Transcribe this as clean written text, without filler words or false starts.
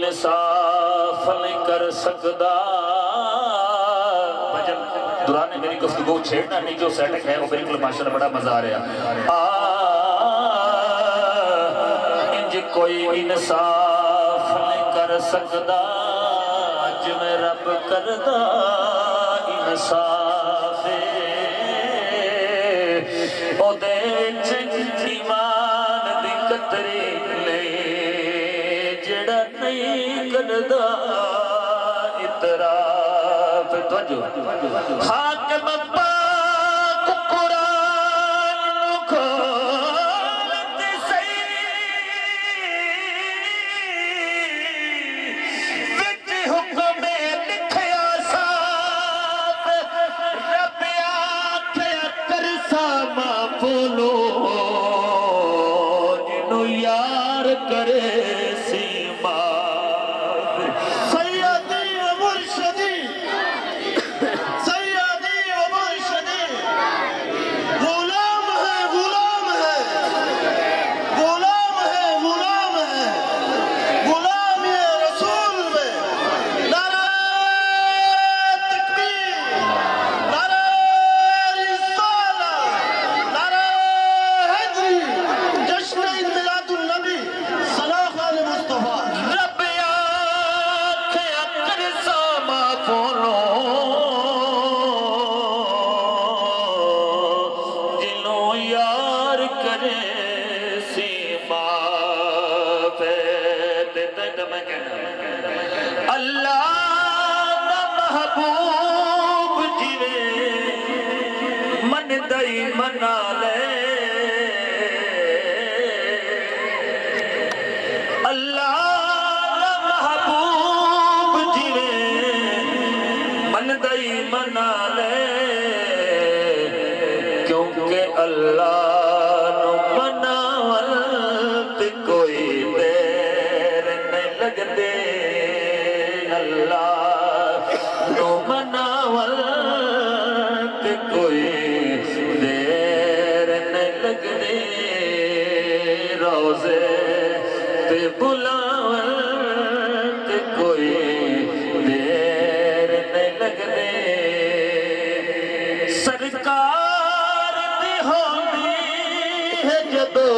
انصاف نہیں کر سکدا بھجن دوران میری گفتگو چھیڑنا نہیں جو سیٹنگ ہے وہ بالکل ماشاءاللہ بڑا مزہ آ رہا انج کوئی انصاف نہیں کر سکدا جب رب کردہ انصاف او دے وچ ایمان دی قطری لے جڑا نہیں کردہ اطراف توجہ حاکم پاک قرآن نو کھولتے صحیح وچ حکم لکھیا صاف رب آکھیا کر ساما بولو جنو یار کرے سیما سیدی و مرشدی سیدی و مرشدی غلام ہے غلام ہے غلام ہے غلام ہے غلام رسول میں نعرہ تکبیر نعرہ رسالہ نعرہ حیدری جشن میلاد النبی صلاح علی مصطفیٰ رب آکھیا کر ساما بولو جنوں یار کرے سیما پہ میں کہنا اللہ دا محبوب جیوے من دائی منا لے اللہ دا محبوب جیوے من دائی منا لے کیونکہ اللہ نو مناول تے کوئی دیر نہیں لگ دے اللہ نو مناول تے کوئی دیر نہیں لگ دے روزے تے بلاول تے کوئی دیر نہیں لگ دے سرکار دی ہوندی ہے جدو